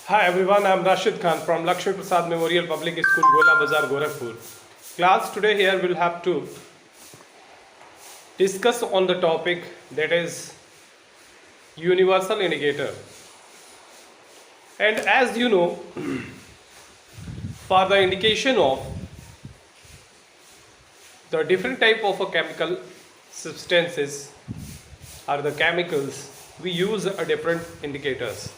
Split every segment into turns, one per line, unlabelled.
Hi everyone, I'm Rashid Khan from Lakshmi Prasad Memorial Public School, Gola Bazar, Gorakhpur. Class today here we'll have to discuss on the topic that is universal indicator. And as you know, for the indication of the different type of a chemical substances or the chemicals, we use a different indicators.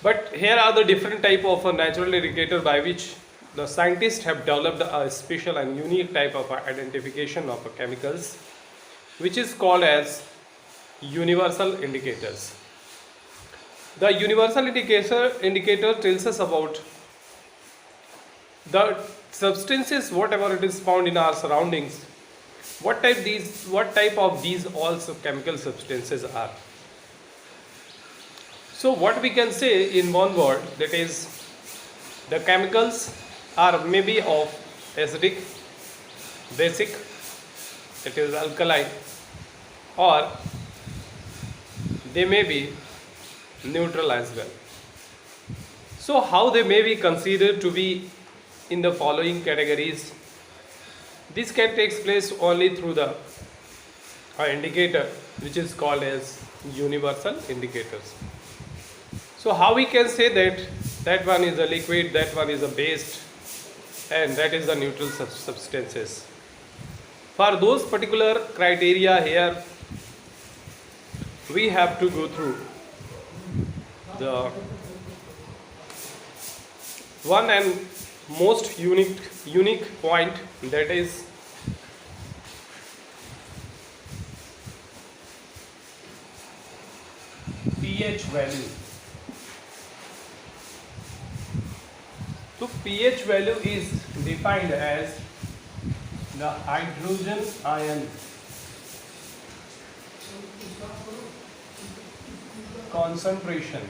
But here are the different type of a natural indicator by which the scientists have developed a special and unique type of identification of chemicals, which is called as universal indicators. The universal indicator tells us about the substances, whatever it is found in our surroundings, what type of these all chemical substances are. So what we can say in one word, that is the chemicals are maybe of acidic, basic, that is alkaline, or they may be neutral as well. So how they may be considered to be in the following categories? This can take place only through the indicator which is called as universal indicators. So how we can say that one is a liquid, that one is a base, and that is the neutral substances. For those particular criteria here, we have to go through the one and most unique point, that is pH value. So pH value is defined as the hydrogen ion concentration.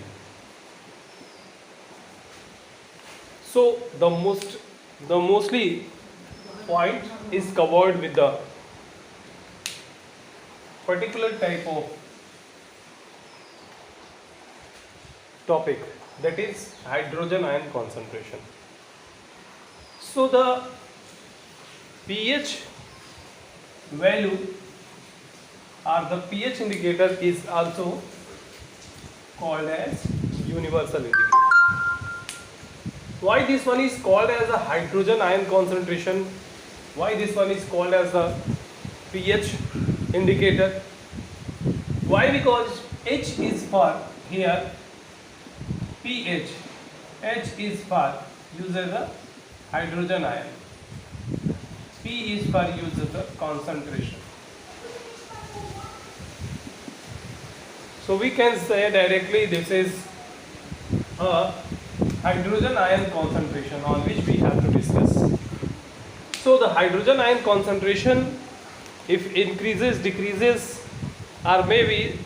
So the mostly point is covered with the particular type of topic, that is hydrogen ion concentration. So the pH value or the pH indicator is also called as universal indicator. Why this one is called as a hydrogen ion concentration? Why this one is called as a pH indicator? Why? Because H is for here pH. H is for use as a hydrogen ion. P is for use as a concentration. So we can say directly this is a hydrogen ion concentration on which we have to discuss. So the hydrogen ion concentration, if increases, decreases, or maybe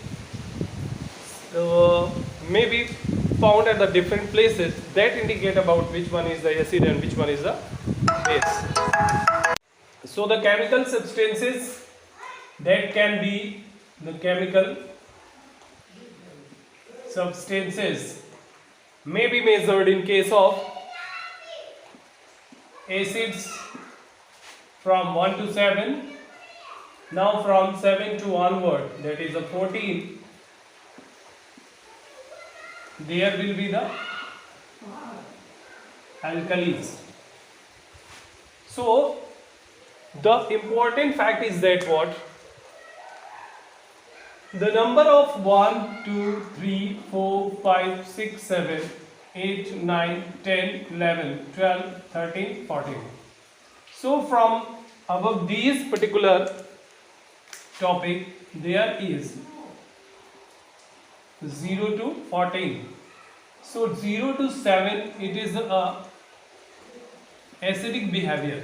found at the different places, that indicate about which one is the acid and which one is the base. So the chemical substances that can be the chemical substances may be measured in case of acids from 1 to 7. Now from 7 to onward, that is a 14, there will be the alkalis. So the important fact is that what? The number of 1, 2, 3, 4, 5, 6, 7, 8, 9, 10, 11, 12, 13, 14. So from above these particular topic, there is 0 to 14. So 0 to 7, it is a acidic behavior,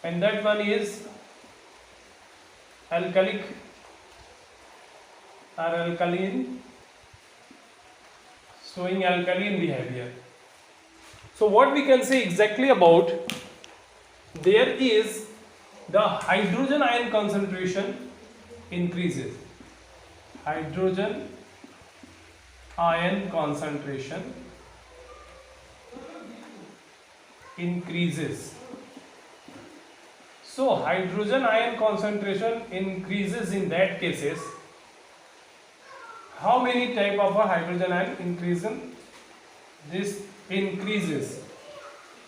and that one is alkalic or alkaline, showing alkaline behavior. So what we can say exactly about, there is the hydrogen ion concentration increases. hydrogen ion concentration increases. So hydrogen ion concentration increases in that cases. How many type of a hydrogen ion increases? This increases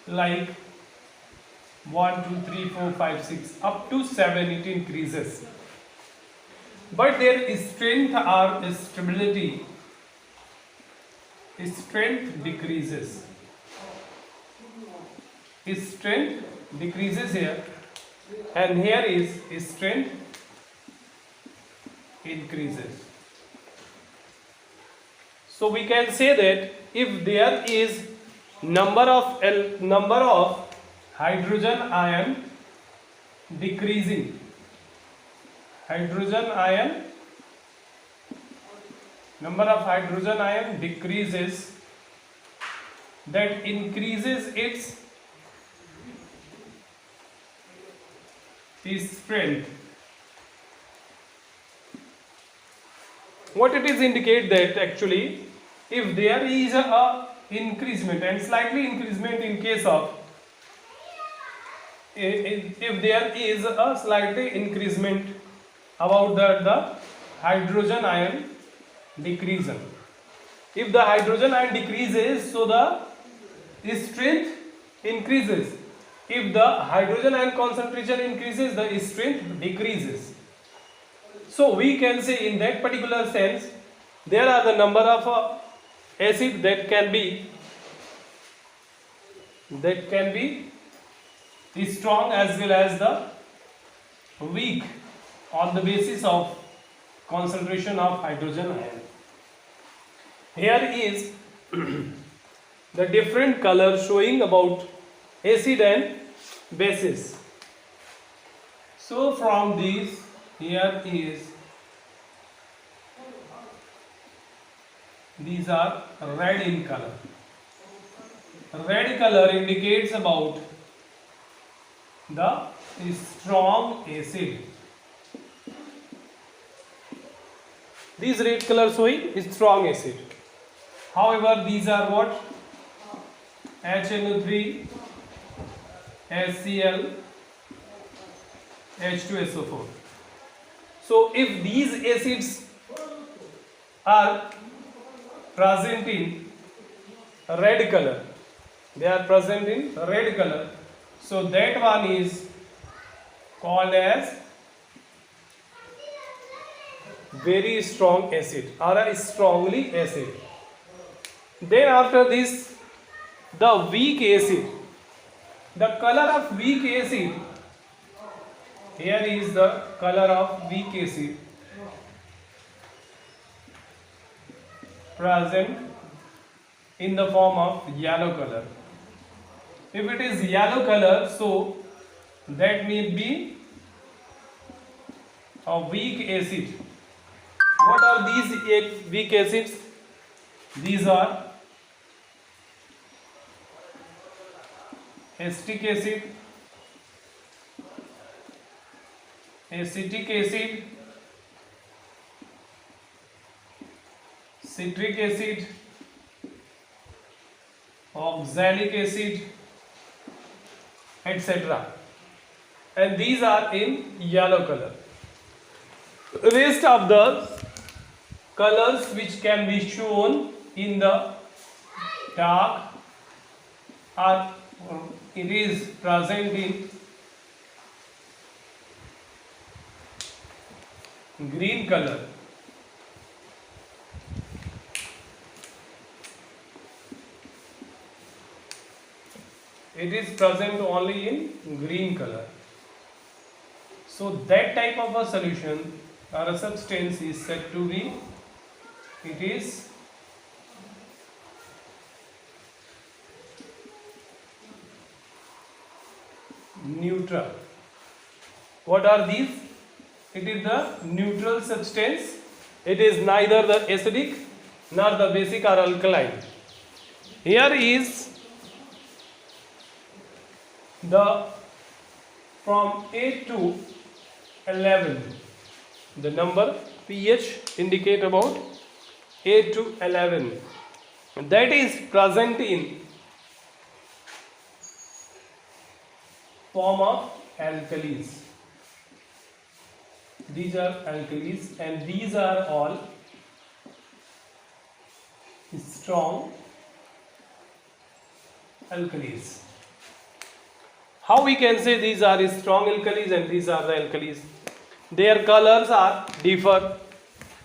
like 1, 2, 3, 4, 5, 6 up to 7 it increases. But their strength or stability, strength decreases. Strength decreases here, and here is strength increases. So we can say that if there is number of hydrogen ion decreasing, number of hydrogen ion decreases, that increases its strength. What it is indicate that actually if there is a increasement and slightly increasement in case of if there is a slightly increasement about the hydrogen ion decrease. If the hydrogen ion decreases, so the strength increases. If the hydrogen ion concentration increases, the strength decreases. So we can say in that particular sense, there are the number of acid that can be strong as well as the weak on the basis of concentration of hydrogen ion. Here is the different color showing about acid and bases. So from these, here is, these are red in color. Red color indicates about the strong acid. These red color showing is strong acid. However, these are what? HNO3, HCl, H2SO4. So if these acids are present in red color, they are present in red color, so that one is called as very strong acid or a strongly acid. Then after this, the weak acid, the color of weak acid, here is the color of weak acid present in the form of yellow color. If it is yellow color, so that may be a weak acid. What are these weak acids? These are acetic acid, acetic acid, citric acid, oxalic acid, etc. And these are in yellow color. Rest of the colors which can be shown in the dark are it is present in green color. It is present only in green color. So that type of a solution or a substance is said to be, it is neutral. What are these? It is the neutral substance. It is neither the acidic nor the basic or alkaline. Here is the from 8 to 11, the number pH indicate about 8 to 11. That is present in form of alkalis. These are alkalis and these are all strong alkalis. How we can say these are strong alkalis and these are the alkalis? Their colors are differ.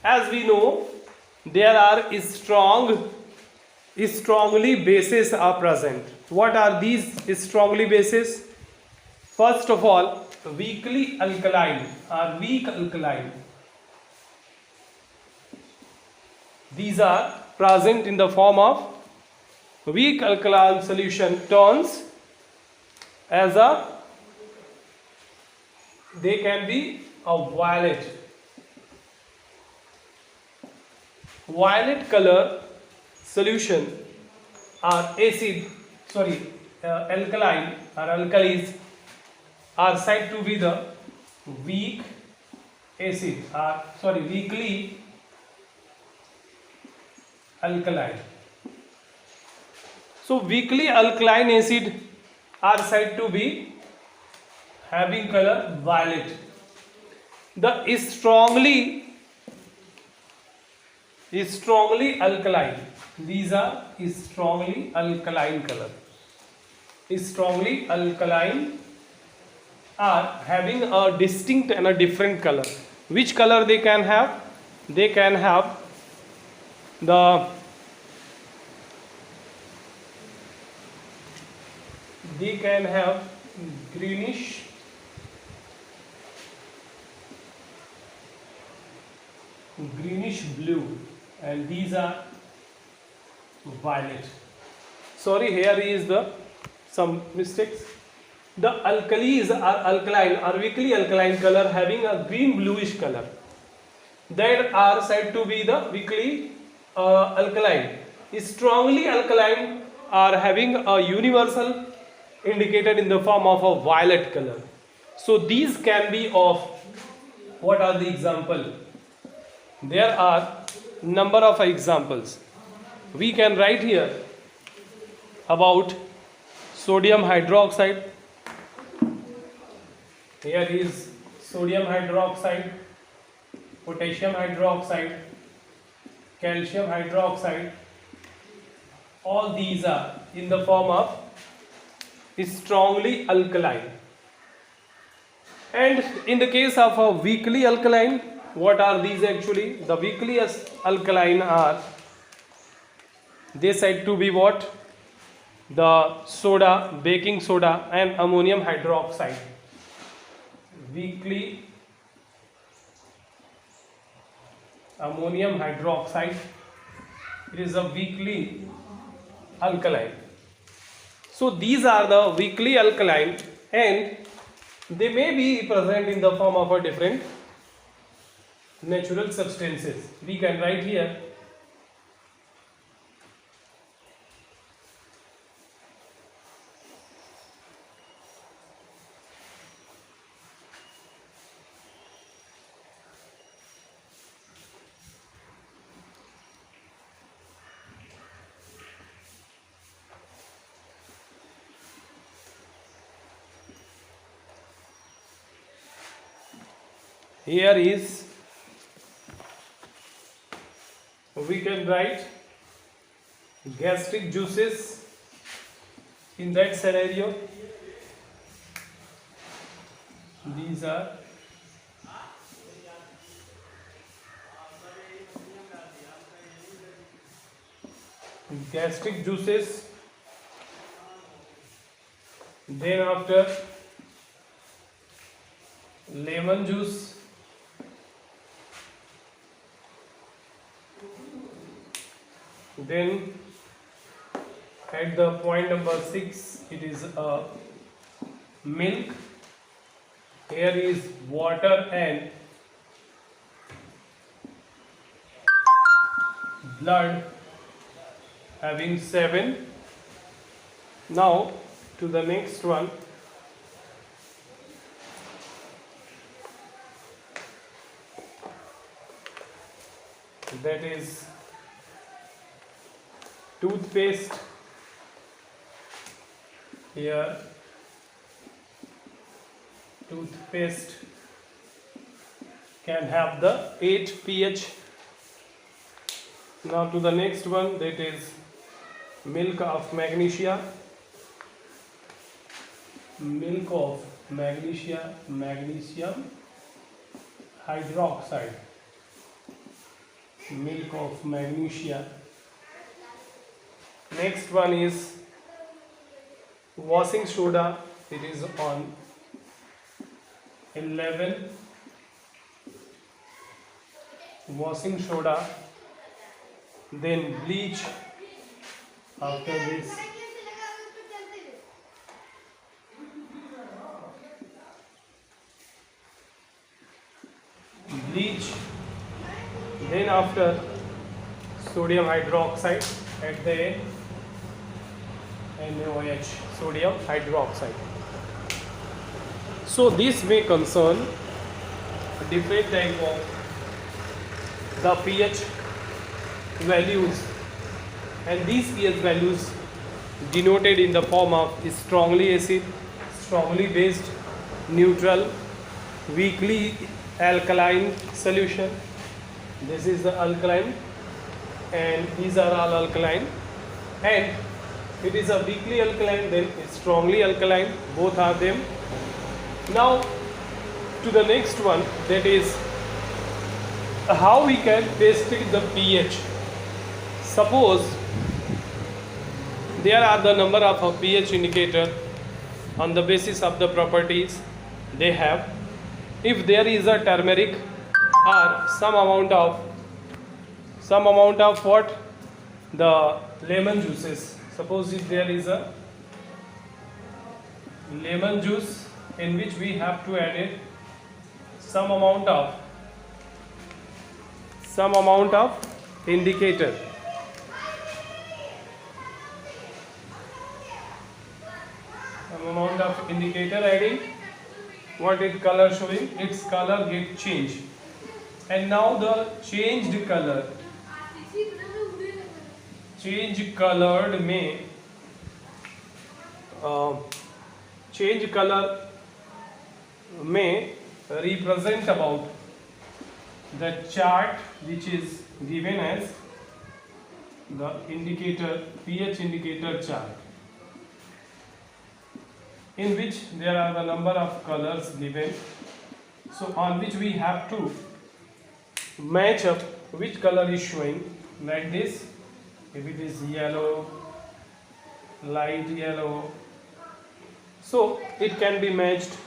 As we know, there are strongly bases are present. What are these strongly bases? First of all, weakly alkaline or weak alkaline. These are present in the form of weak alkaline solution turns as a, they can be a violet color solution or alkaline or alkalis are said to be the weak acid weakly alkaline. So weakly alkaline acid are said to be having color violet. The strongly alkaline, these are strongly alkaline color. Strongly alkaline are having a distinct and a different color. Which color they can have? They can have the greenish blue and these are violet. Sorry, here is the some mistakes. The alkalis are alkaline or weakly alkaline color having a green bluish color. That are said to be the weakly alkaline. Strongly alkaline are having a universal indicated in the form of a violet color. So these can be of, what are the example? There are number of examples. We can write here about sodium hydroxide. Here is sodium hydroxide, potassium hydroxide, calcium hydroxide. All these are in the form of strongly alkaline. And in the case of a weakly alkaline, what are these actually? The weakly alkaline are, they said to be what? The soda, baking soda and ammonium hydroxide. Weakly ammonium hydroxide, it is a weakly alkaline. So these are the weakly alkaline and they may be present in the form of a different natural substances. We can write here we can write gastric juices in that scenario. These are gastric juices. Then after lemon juice. Then at the point number 6, it is milk. Here is water and blood, having 7. Now to the next one. that is toothpaste. Here toothpaste can have the 8 pH. Now to the next one, that is milk of magnesia. Milk of magnesia, magnesium hydroxide. Milk of magnesia. Next one is washing soda. It is on 11. Washing soda. Then bleach. After this, bleach. Then after, sodium hydroxide at the end. NaOH, sodium hydroxide. So this may concern different type of the pH values, and these pH values denoted in the form of strongly acid, strongly based, neutral, weakly alkaline solution. This is the alkaline, and these are all alkaline, and it is a weakly alkaline, then it's strongly alkaline, both are them. Now to the next one, that is how we can test the pH. Suppose there are the number of a pH indicator on the basis of the properties they have. If there is a turmeric or some amount of what, the lemon juices. Suppose if there is a lemon juice in which we have to add in some amount of indicator. Some amount of indicator adding, what is color showing? Its color get changed, and now the changed color, change color may represent about the chart which is given as the indicator, pH indicator chart, in which there are the number of colors given, so on which we have to match up which color is showing, like this. If it is yellow, light yellow, so it can be matched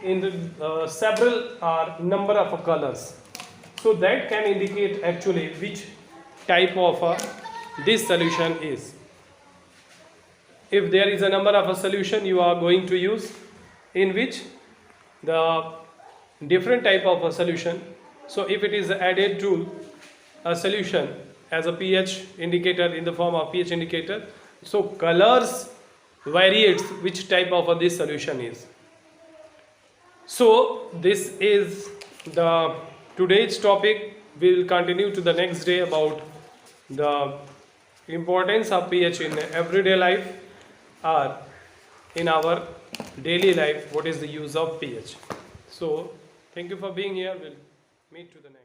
in the several number of colors, so that can indicate actually which type of this solution is. If there is a number of a solution you are going to use in which the different type of a solution, so if it is added to a solution as a pH indicator in the form of pH indicator, so colors varies which type of this solution is. So this is the today's topic. We will continue to the next day about the importance of pH in everyday life or in our daily life. What is the use of pH? So thank you for being here. We'll meet to the next.